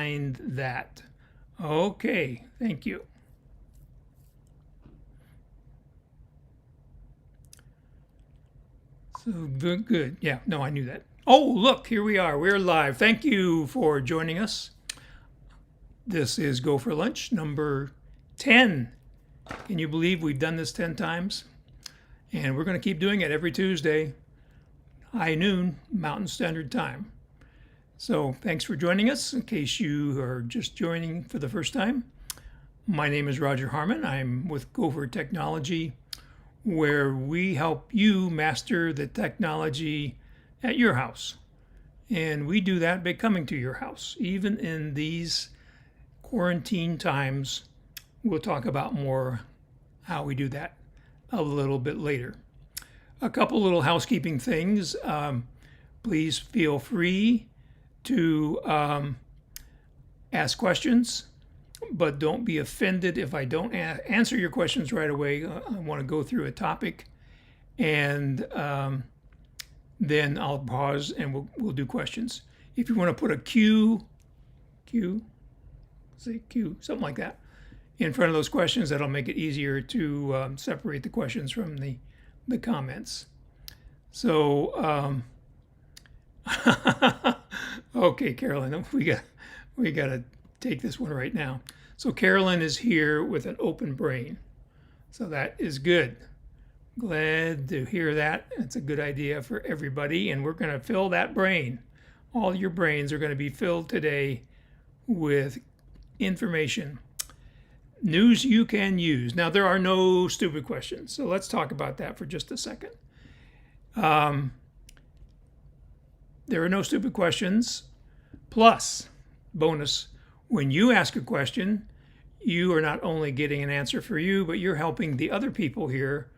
behind that. Okay, thank you. So good. Yeah, no, I knew that. Oh, look, here we are. We're live. Thank you for joining us. This is Go for Lunch number 10. Can you believe we've done this 10 times? And we're going to keep doing it every Tuesday, high noon, Mountain Standard Time. So thanks for joining us. In case you are just joining for the first time, my name is Roger Harmon. I'm with GoFor Technology, where we help you master the technology at your house. And we do that by coming to your house. Even in these quarantine times, we'll talk about more how we do that a little bit later. A couple little housekeeping things. Please feel free to ask questions, but don't be offended if I don't answer your questions right away. I want to go through a topic, and then I'll pause and we'll do questions. If you want to put a Q, something like that, in front of those questions, that'll make it easier to separate the questions from the comments. So, okay, Carolyn, we got to take this one right now. So Carolyn is here with an open brain. So that is good. Glad to hear that. It's a good idea for everybody. And we're going to fill that brain. All your brains are going to be filled today with information. News you can use. Now, there are no stupid questions. So let's talk about that for just a second. There are no stupid questions. Plus, bonus, when you ask a question, you are not only getting an answer for you, but you're helping the other people here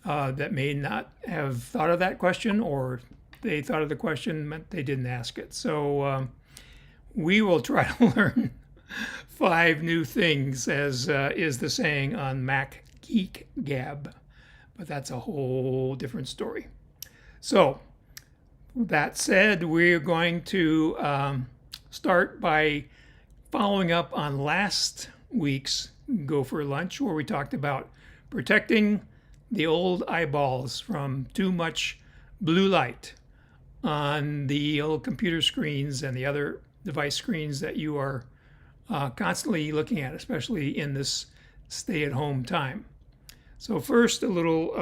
that may not have thought of that question, or they thought of the question but they didn't ask it. So we will try to learn 5 new things, as is the saying on Mac Geek Gab, but that's a whole different story. So that said, we're going to start by following up on last week's Go for Lunch, where we talked about protecting the old eyeballs from too much blue light on the old computer screens and the other device screens that you are constantly looking at, especially in this stay-at-home time. So first, a little,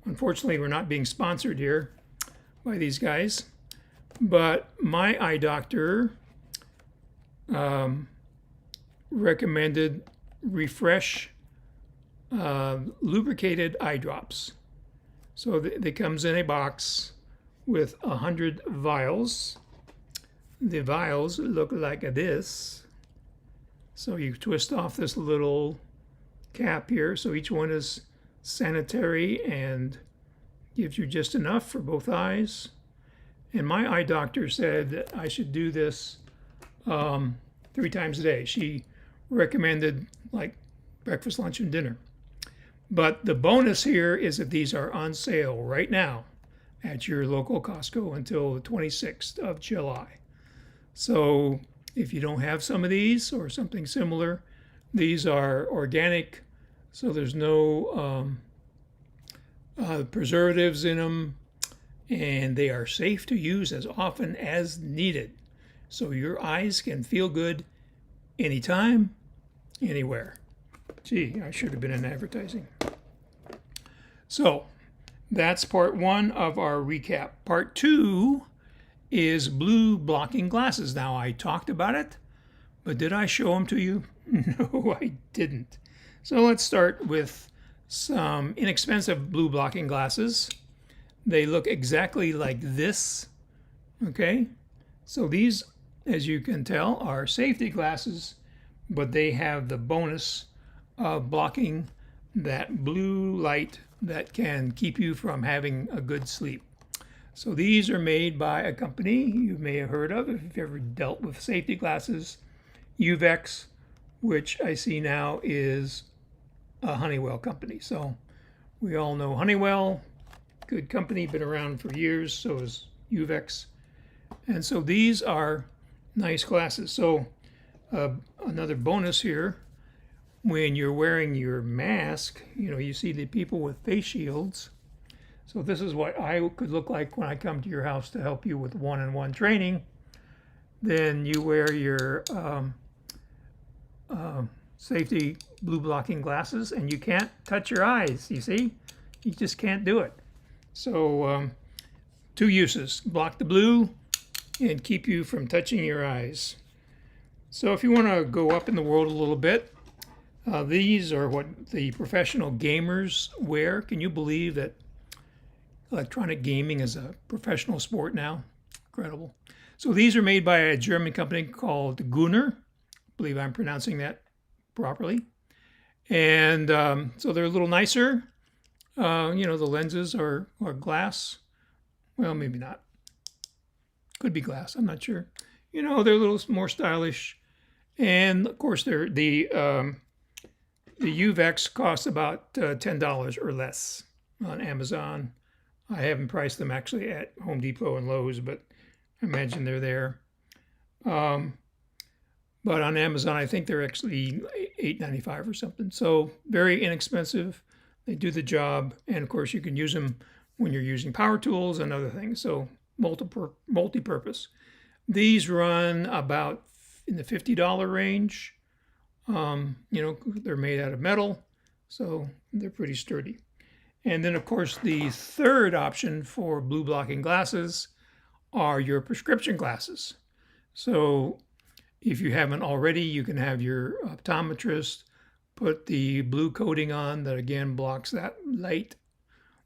unfortunately, we're not being sponsored here by these guys, but my eye doctor recommended Refresh lubricated eye drops. So it comes in a box with 100 vials. The vials look like this. So you twist off this little cap here. So each one is sanitary and gives you just enough for both eyes. And my eye doctor said that I should do this 3 times a day. She recommended like breakfast, lunch, and dinner. But the bonus here is that these are on sale right now at your local Costco until the 26th of July. So if you don't have some of these or something similar, these are organic, so there's no preservatives in them, and they are safe to use as often as needed. So your eyes can feel good anytime, anywhere. Gee, I should have been in advertising. So that's part 1 of our recap. Part 2 is blue blocking glasses. Now, I talked about it, but did I show them to you? No, I didn't. So let's start with some inexpensive blue blocking glasses. They look exactly like this. Okay, so these, as you can tell, are safety glasses, but they have the bonus of blocking that blue light that can keep you from having a good sleep. So these are made by a company you may have heard of if you've ever dealt with safety glasses, UVex, which I see now is a Honeywell company. So we all know Honeywell, good company, been around for years, so is UVex. And so these are nice glasses. So another bonus here, when you're wearing your mask, you see the people with face shields. So this is what I could look like when I come to your house to help you with one-on-one training. Then you wear your safety blue blocking glasses, and you can't touch your eyes. You see, you just can't do it. So two uses: block the blue and keep you from touching your eyes. So if you want to go up in the world a little bit, these are what the professional gamers wear. Can you believe that electronic gaming is a professional sport now? Incredible. So these are made by a German company called Gunnar. I believe I'm pronouncing that properly. And so they're a little nicer. The lenses are glass. Well, maybe not. Could be glass. I'm not sure. They're a little more stylish. And of course, the UVex costs about $10 or less on Amazon. I haven't priced them actually at Home Depot and Lowe's, but I imagine they're there. But on Amazon, I think they're actually $8.95 or something. So very inexpensive. They do the job. And of course, you can use them when you're using power tools and other things. So multi-purpose. These run about in the $50 range. They're made out of metal, so they're pretty sturdy. And then, of course, the third option for blue blocking glasses are your prescription glasses. So if you haven't already, you can have your optometrist put the blue coating on that, again, blocks that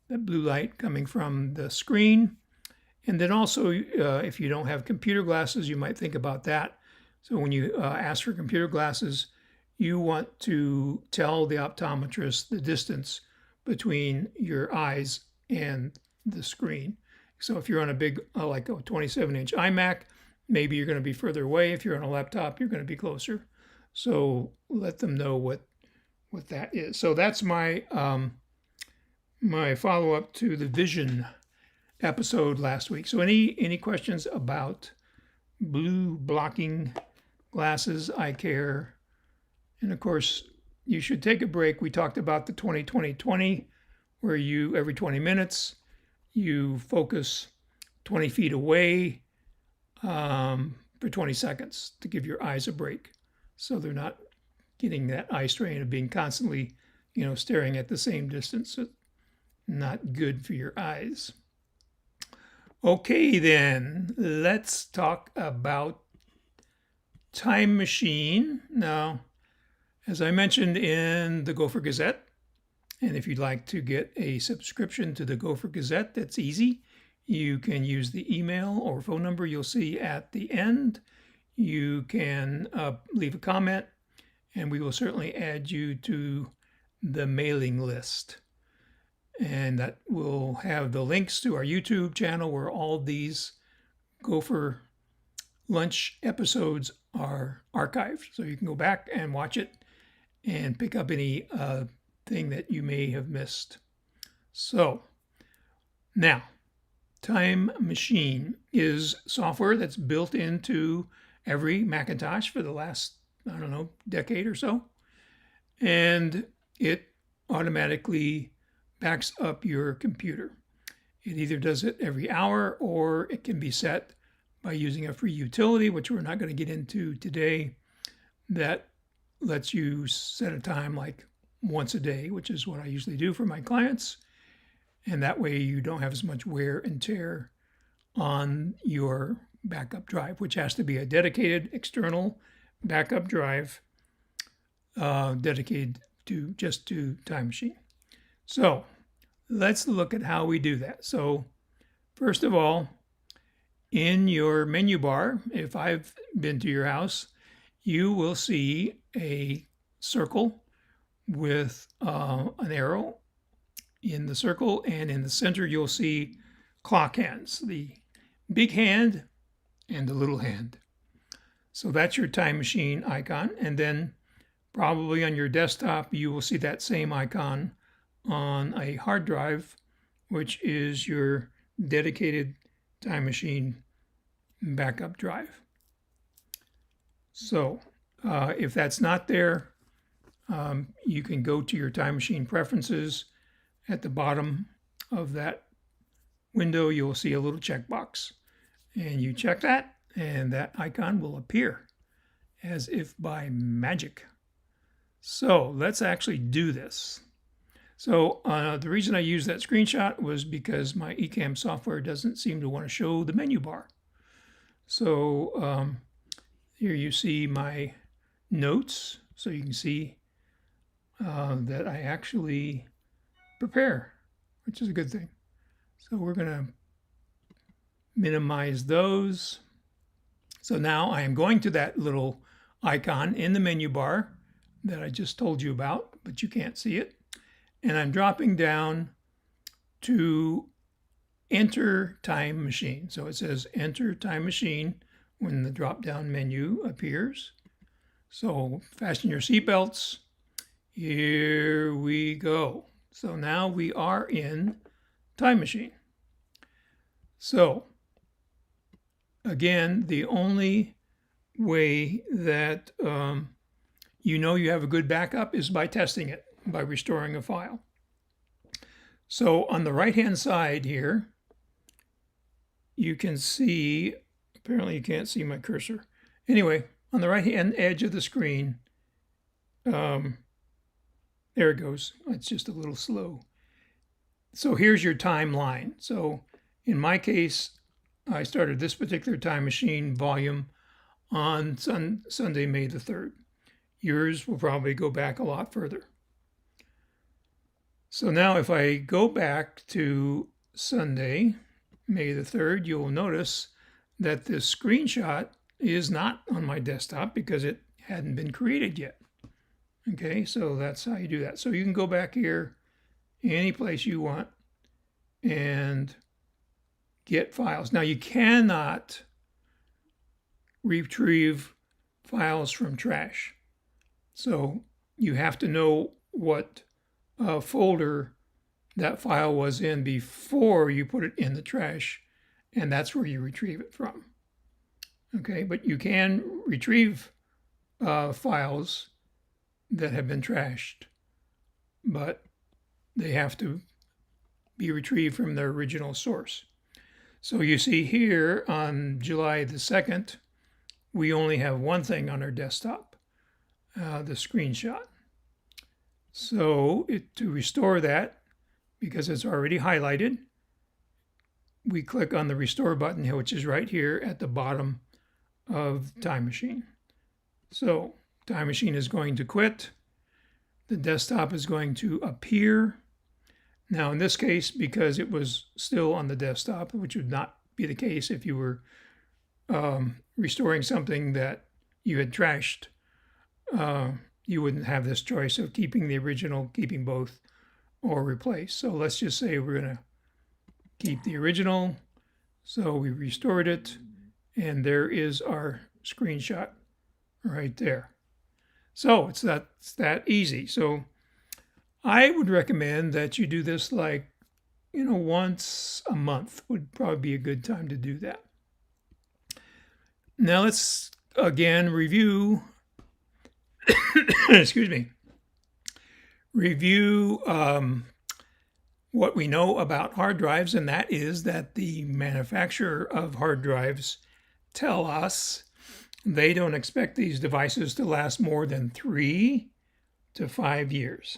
blue light coming from the screen. And then also, if you don't have computer glasses, you might think about that. So when you ask for computer glasses, you want to tell the optometrist the distance between your eyes and the screen. So if you're on a big, like a 27-inch iMac, maybe you're going to be further away. If you're on a laptop, you're going to be closer. So let them know what that is. So that's my my follow-up to the vision episode last week. So any questions about blue blocking glasses, eye care? And of course, you should take a break. We talked about the 20-20-20, where you, every 20 minutes, you focus 20 feet away for 20 seconds to give your eyes a break. So they're not getting that eye strain of being constantly, staring at the same distance. So not good for your eyes. Okay, then, let's talk about Time Machine. Now, as I mentioned in the GoFor Gazette, and if you'd like to get a subscription to the GoFor Gazette, that's easy. You can use the email or phone number you'll see at the end. You can leave a comment, and we will certainly add you to the mailing list. And that will have the links to our YouTube channel where all these GoFor Lunch episodes are archived. So you can go back and watch it and pick up any thing that you may have missed. So now, Time Machine is software that's built into every Macintosh for the last, decade or so. And it automatically backs up your computer. It either does it every hour, or it can be set by using a free utility, which we're not going to get into today, that lets you set a time like once a day, which is what I usually do for my clients. And that way you don't have as much wear and tear on your backup drive, which has to be a dedicated external backup drive dedicated to Time Machine. So let's look at how we do that. So first of all, in your menu bar, if I've been to your house, you will see a circle with an arrow in the circle, and in the center you'll see clock hands, the big hand and the little hand. So that's your Time Machine icon. And then probably on your desktop, you will see that same icon on a hard drive, which is your dedicated Time Machine backup drive. So if that's not there, you can go to your time machine preferences. At the bottom of that window, you'll see a little checkbox. And you check that, and that icon will appear as if by magic. So let's actually do this. So the reason I used that screenshot was because my Ecamm software doesn't seem to want to show the menu bar. So here you see my notes, so you can see that I actually prepare, which is a good thing. So we're going to minimize those. So now I am going to that little icon in the menu bar that I just told you about, but you can't see it. And I'm dropping down to Enter Time Machine. So it says Enter Time Machine when the drop-down menu appears. So fasten your seatbelts. Here we go. So now we are in Time Machine. So again, the only way that you know you have a good backup is by testing it, by restoring a file. So on the right-hand side here, you can see, apparently you can't see my cursor. Anyway, on the right-hand edge of the screen, there it goes. It's just a little slow. So here's your timeline. So in my case, I started this particular time machine volume on Sunday, May the 3rd. Yours will probably go back a lot further. So now if I go back to Sunday, May the 3rd, you'll notice that this screenshot is not on my desktop because it hadn't been created yet. Okay, so that's how you do that. So you can go back here any place you want and get files. Now you cannot retrieve files from trash. So you have to know what folder that file was in before you put it in the trash, and that's where you retrieve it from. Okay, but you can retrieve files that have been trashed, but they have to be retrieved from their original source. So you see here on July the 2nd, we only have one thing on our desktop, the screenshot. So to restore that, because it's already highlighted, we click on the restore button, which is right here at the bottom of Time Machine. So Time Machine is going to quit. The desktop is going to appear. Now in this case, because it was still on the desktop, which would not be the case if you were restoring something that you had trashed, you wouldn't have this choice of keeping the original, keeping both, or replace. So let's just say we're going to keep the original. So we restored it, and there is our screenshot right there. So it's that easy. So I would recommend that you do this like, once a month would probably be a good time to do that. Now let's again review, excuse me, review what we know about hard drives, and that is that the manufacturer of hard drives tell us they don't expect these devices to last more than 3 to 5 years.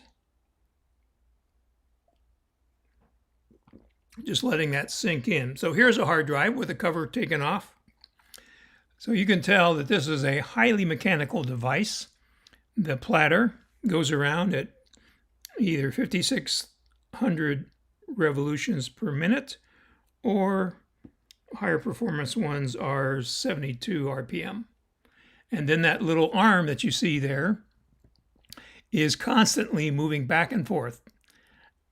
Just letting that sink in. So here's a hard drive with the cover taken off. So you can tell that this is a highly mechanical device. The platter goes around at either 5,600 revolutions per minute, or higher performance ones are 72 RPM. And then that little arm that you see there is constantly moving back and forth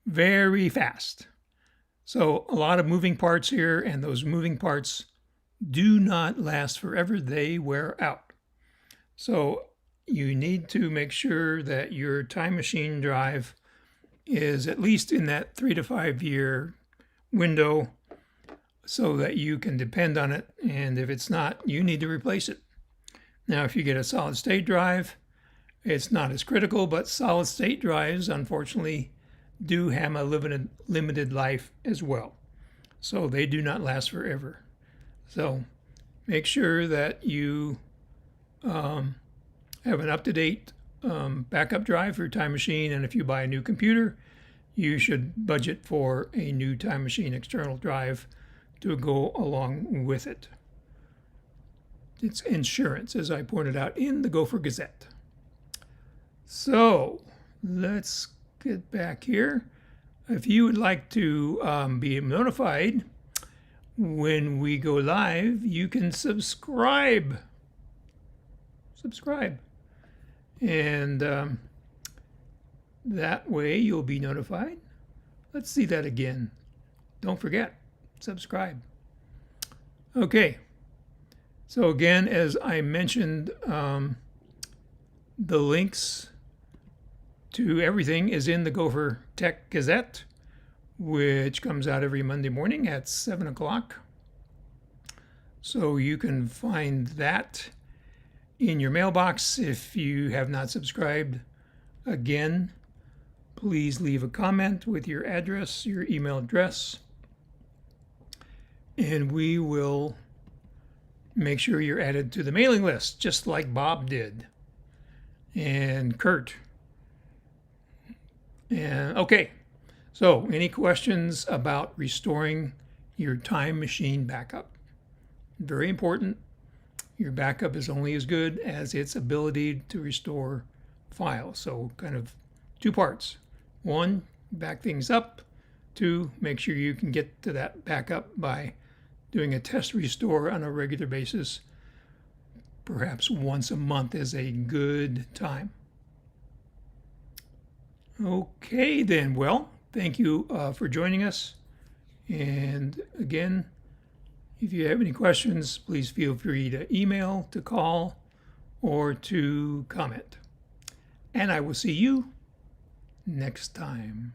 very fast. So a lot of moving parts here, and those moving parts do not last forever. They wear out. So you need to make sure that your time machine drive is at least in that 3 to 5 year window so that you can depend on it. And if it's not, you need to replace it. Now, if you get a solid state drive, it's not as critical, but solid state drives, unfortunately, do have a limited life as well. So they do not last forever. So make sure that you have an up-to-date backup drive for your Time Machine, and if you buy a new computer, you should budget for a new Time Machine external drive to go along with it. It's insurance, as I pointed out in the Gopher Gazette. So let's get back here. If you would like to be notified when we go live, you can subscribe. And that way you'll be notified. Let's see that again. Don't forget, subscribe. Okay. So again, as I mentioned, the links to everything is in the Gopher Tech Gazette, which comes out every Monday morning at 7 o'clock. So you can find that in your mailbox if you have not subscribed. Again, please leave a comment with your address, your email address, and we will make sure you're added to the mailing list, just like Bob did, and Kurt. And okay, so any questions about restoring your Time Machine backup? Very important. Your backup is only as good as its ability to restore files. So kind of two parts. One, back things up. Two, make sure you can get to that backup by doing a test restore on a regular basis. Perhaps once a month is a good time. Okay then, well, thank you for joining us. And again, if you have any questions, please feel free to email, to call, or to comment. And I will see you next time.